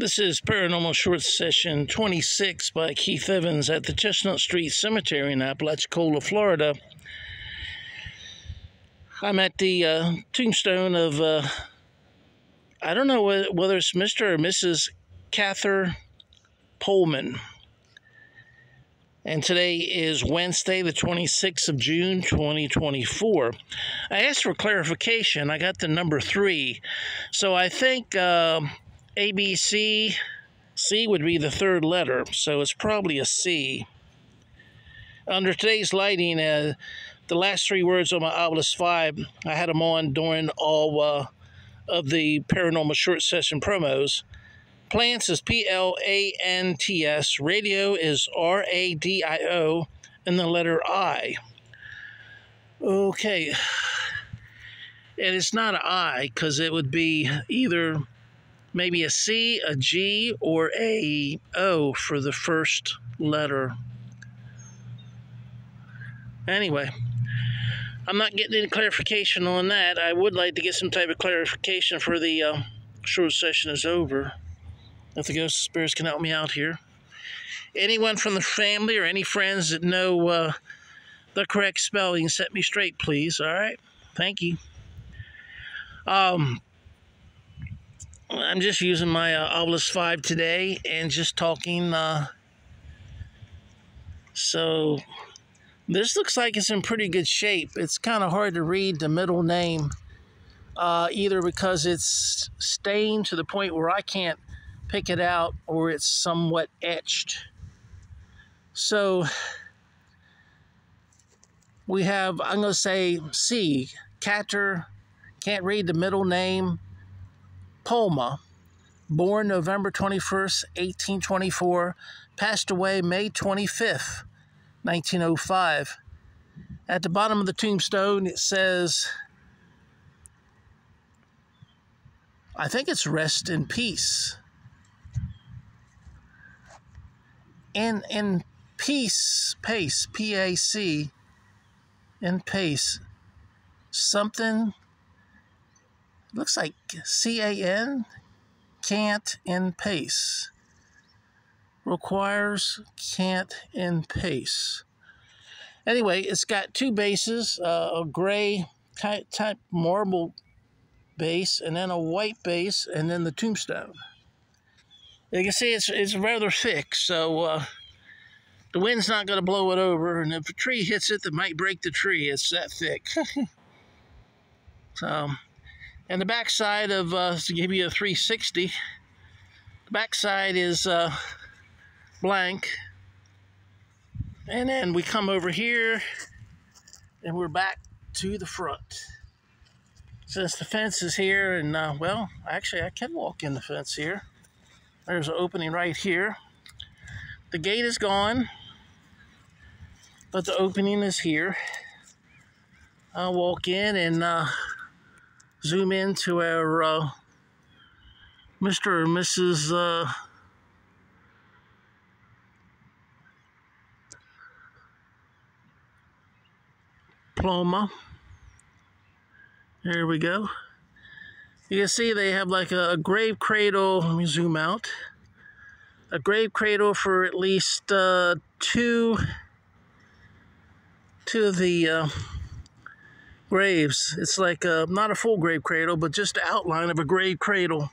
This is Paranormal Short Session 26 by Keith Evans at the Chestnut Street Cemetery in Apalachicola, Florida. I'm at the tombstone of, I don't know whether it's Mr. or Mrs. Cather Pullman. And today is Wednesday, the 26th of June, 2024. I asked for clarification. I got the number 3. So I think ABC, C would be the third letter. So it's probably a C. Under today's lighting, the last 3 words on my Obelisk 5, I had them on during all of the Paranormal Short Session promos. Plants is Plants, radio is Radio, and the letter I. Okay. And it's not an I, because it would be either maybe a C, a G, or a O for the first letter. Anyway, I'm not getting any clarification on that. I would like to get some type of clarification for the short session is over. If the ghost spirits can help me out here. Anyone from the family or any friends that know the correct spelling, set me straight, please. All right? Thank you. I'm just using my Obelisk 5 today and just talking. So this looks like it's in pretty good shape. It's kind of hard to read the middle name, either because it's stained to the point where I can't pick it out, or it's somewhat etched. So we have, I'm going to say C, Cather, can't read the middle name, Pullman, born November 21st, 1824, passed away May 25th, 1905. At the bottom of the tombstone, it says, I think it's rest in peace. In peace, pace, P-A-C, in pace, something, looks like C-A-N, can't in pace, requires can't in pace. Anyway, it's got 2 bases, a gray type marble base, and then a white base, and then the tombstone. You can see it's rather thick, so the wind's not going to blow it over, and if a tree hits it, it might break the tree. It's that thick. So, and the back side of, to give you a 360, the back side is blank. And then we come over here, and we're back to the front. Since the fence is here, and well, actually I can walk in the fence here. There's an opening right here. The gate is gone, but the opening is here. I'll walk in and zoom into our Mr. or Mrs. Pullman. There we go. You can see they have like a grave cradle. Let me zoom out. A grave cradle for at least 2 of the graves. It's like not a full grave cradle, but just the outline of a grave cradle.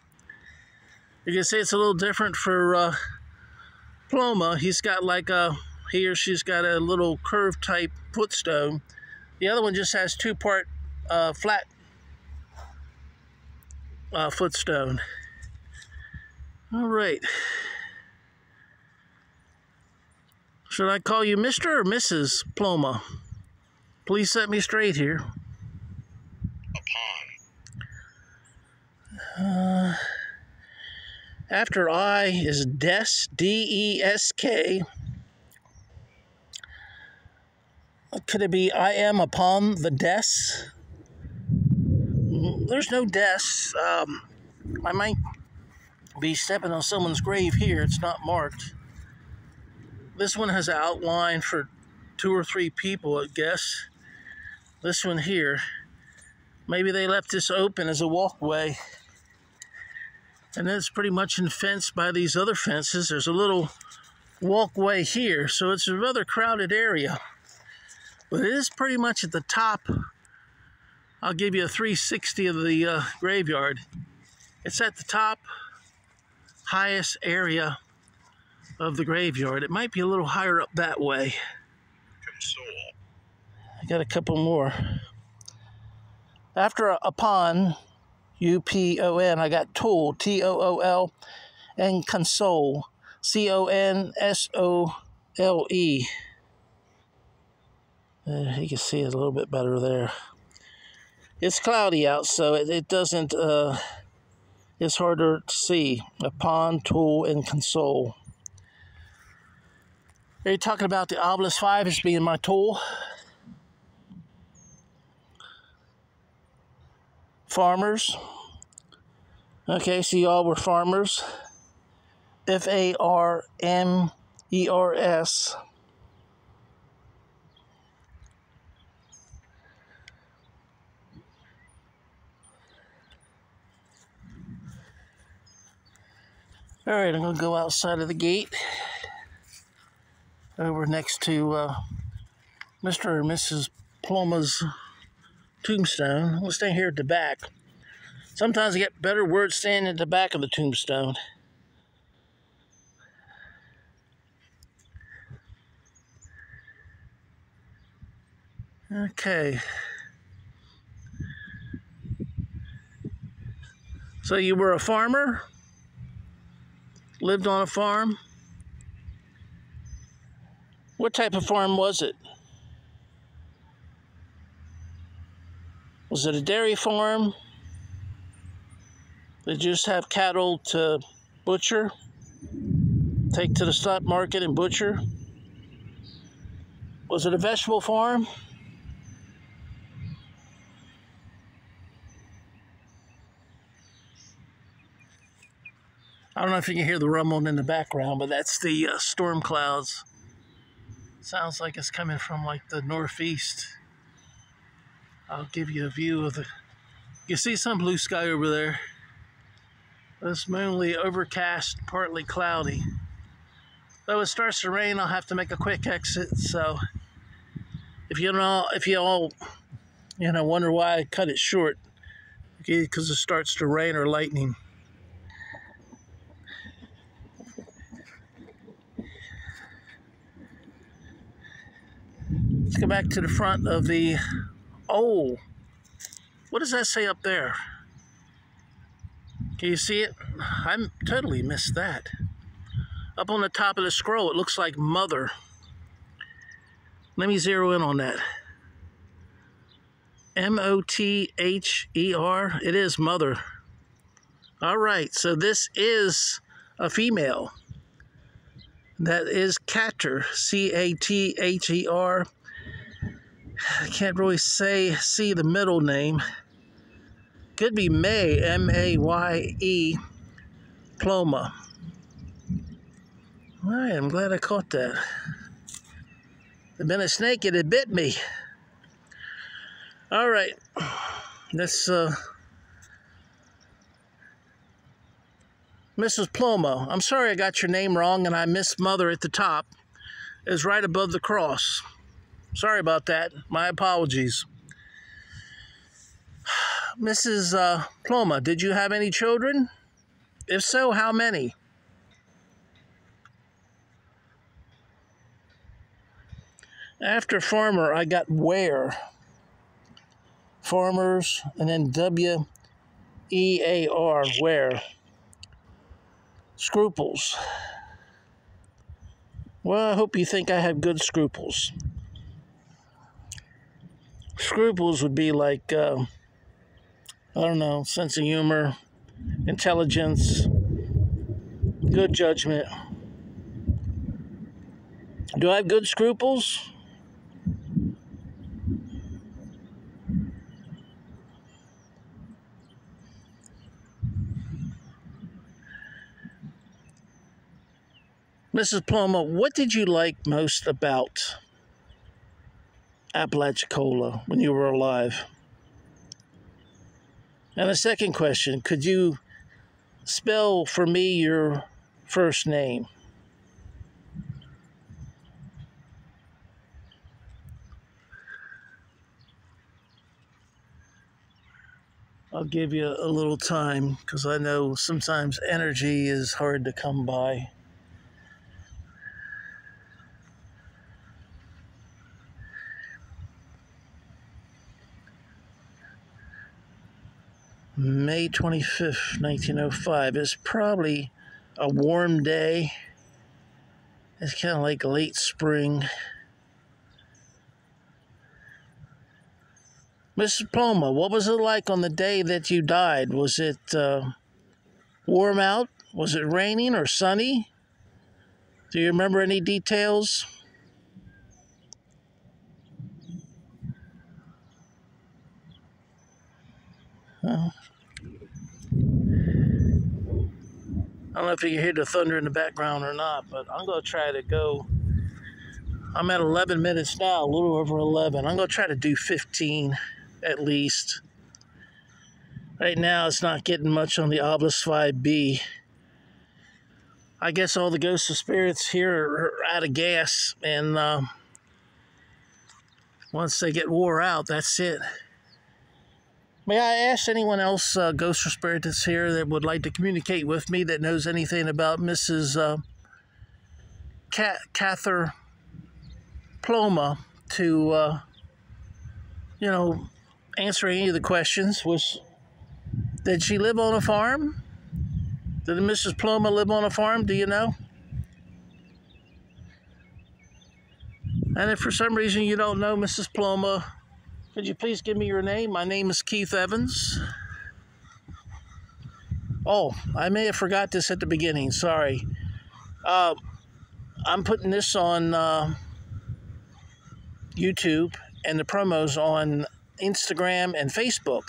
You can see it's a little different for Pullman. He's got like he or she's got a little curved type footstone. The other one just has 2-part flat footstone. All right. Should I call you Mr. or Mrs. Pullman? Please set me straight here. After I is Desk, D-E-S-K. Could it be I am upon the desk? There's no desk. I might be stepping on someone's grave here. It's not marked. This one has an outline for 2 or 3 people, I guess. This one here, maybe they left this open as a walkway. And it's pretty much fenced by these other fences. There's a little walkway here, so it's a rather crowded area. But it is pretty much at the top. I'll give you a 360 of the graveyard. It's at the top, highest area of the graveyard. It might be a little higher up that way. I got a couple more. After upon, U-P-O-N, I got tool, T-O-O-L, and console, C-O-N-S-O-L-E. You can see it a little bit better there. It's cloudy out, so it doesn't, it's harder to see. Upon, tool, and console. Are you talking about the Obelisk 5 as being my tool? Farmers. Okay, so y'all were farmers. F-A-R-M-E-R-S. All right, I'm going to go outside of the gate. Over next to Mr. and Mrs. Ploma's tombstone. I'm going to stand here at the back. Sometimes I get better words standing at the back of the tombstone. Okay. So you were a farmer? Lived on a farm? What type of farm was it? Was it a dairy farm? Did you just have cattle to butcher? Take to the stock market and butcher? Was it a vegetable farm? I don't know if you can hear the rumbling in the background, but that's the storm clouds. Sounds like it's coming from like the northeast. I'll give you a view of the... You see some blue sky over there. It's mainly overcast, partly cloudy. Though it starts to rain, I'll have to make a quick exit. So if you all wonder why I cut it short, okay, because it starts to rain or lightning. Let's go back to the front of the... Oh, what does that say up there? Can you see it? I totally missed that. Up on the top of the scroll, it looks like Mother. Let me zero in on that. M-O-T-H-E-R. It is Mother. All right, so this is a female. That is Cather, C-A-T-H-E-R. I can't really see the middle name. Could be May, M-A-Y-E, Ploma. All right, I'm glad I caught that. If it had been a snake, it had bit me. All right, let's, Mrs. Ploma, I'm sorry I got your name wrong and I missed Mother at the top. It's right above the cross. Sorry about that. My apologies. Mrs. Ploma, did you have any children? If so, how many? After farmer, I got where. Farmers, and then W-E-A-R, where. Scruples. Well, I hope you think I have good scruples. Scruples would be like, I don't know, sense of humor, intelligence, good judgment. Do I have good scruples? Mrs. Ploma, what did you like most about Apalachicola when you were alive? And a second question, could you spell for me your first name. I'll give you a little time because I know sometimes energy is hard to come by. May 25th, 1905 is probably a warm day. It's kind of like late spring. Mrs. Ploma, what was it like on the day that you died? Was it warm out? Was it raining or sunny? Do you remember any details? Well, I don't know if you can hear the thunder in the background or not, but I'm going to try to go. I'm at 11 minutes now, a little over 11. I'm going to try to do 15 at least. Right now, it's not getting much on the Obelisk 5B. I guess all the ghosts of spirits here are out of gas, and once they get wore out, that's it. May I ask anyone else, ghost or spirit that's here, that would like to communicate with me, that knows anything about Mrs. Cather Ploma, to, answer any of the questions? Did she live on a farm? Did Mrs. Ploma live on a farm? Do you know? And if for some reason you don't know Mrs. Ploma, could you please give me your name? My name is Keith Evans. Oh, I may have forgot this at the beginning. Sorry. I'm putting this on YouTube, and the promos on Instagram and Facebook.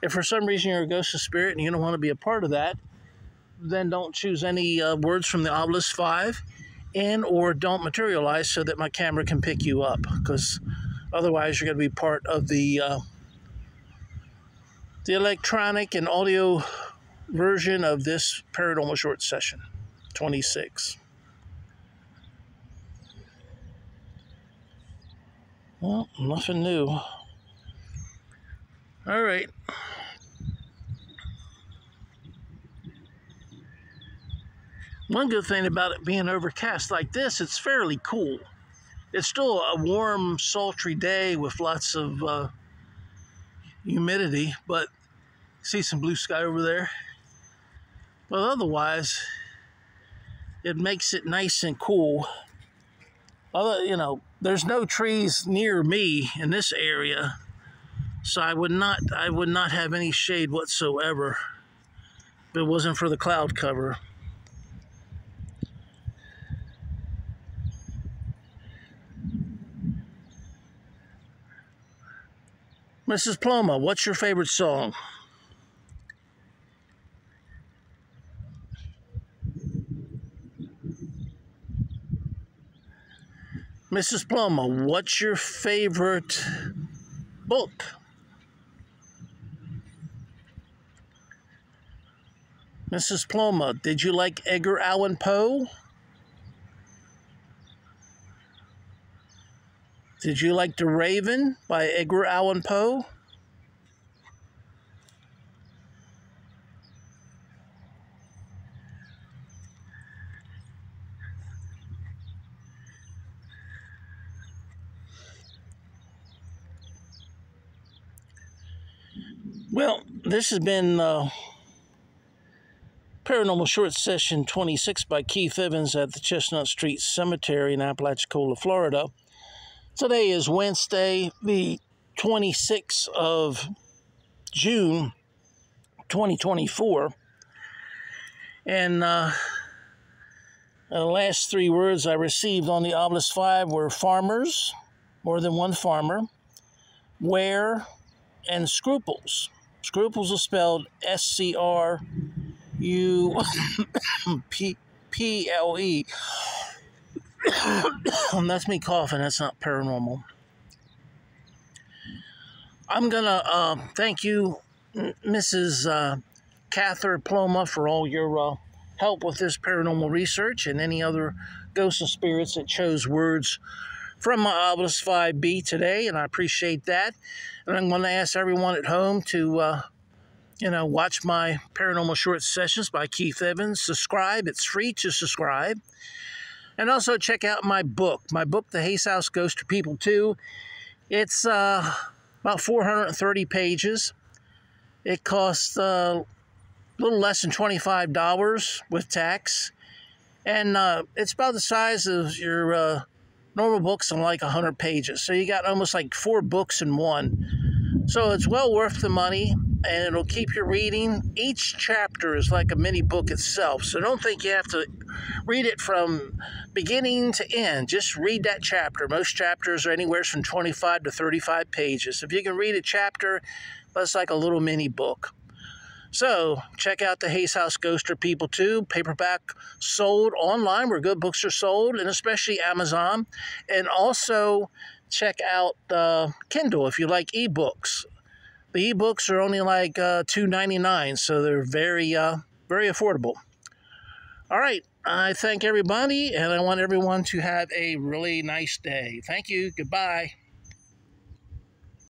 If for some reason you're a ghost or spirit and you don't want to be a part of that, then don't choose any words from the Obelisk 5 or don't materialize so that my camera can pick you up, because otherwise you're going to be part of the electronic and audio version of this Paranormal Short Session 26. Well, nothing new. All right. One good thing about it being overcast like this, it's fairly cool. It's still a warm, sultry day with lots of humidity, but see some blue sky over there. But otherwise, it makes it nice and cool. Although, there's no trees near me in this area, so I would not have any shade whatsoever if it wasn't for the cloud cover. Mrs. Ploma, what's your favorite song? Mrs. Ploma, what's your favorite book? Mrs. Ploma, did you like Edgar Allan Poe? Did you like The Raven by Edgar Allan Poe? Well, this has been Paranormal Short Session 26 by Keith Evans at the Chestnut Street Cemetery in Apalachicola, Florida. Today is Wednesday, the 26th of June, 2024. And the last three words I received on the Obelisk 5 were farmers, more than one farmer, where, and scruples. Scruples are spelled S-C-R-U-P-L-E. That's me coughing. That's not paranormal. I'm going to thank you, Mrs. Cather Ploma for all your help with this paranormal research and any other ghosts and spirits that chose words from my Obelisk 5B today, and I appreciate that. And I'm going to ask everyone at home to watch my Paranormal Short Sessions by Keith Evans. Subscribe. It's free to subscribe. And also check out my book, The Haze House Ghost to People 2. It's about 430 pages. It costs a little less than $25 with tax. And it's about the size of your normal books in like 100 pages. So you got almost like 4 books in one. So it's well worth the money, and it'll keep you reading. Each chapter is like a mini book itself. So don't think you have to read it from beginning to end. Just read that chapter. Most chapters are anywhere from 25 to 35 pages. If you can read a chapter, that's like a little mini book. So check out The Haze House Ghost or People 2, paperback, sold online where good books are sold, and especially Amazon. And also check out Kindle if you like ebooks. The ebooks are only like $2.99, so they're very affordable. All right, I thank everybody, and I want everyone to have a really nice day. Thank you. Goodbye.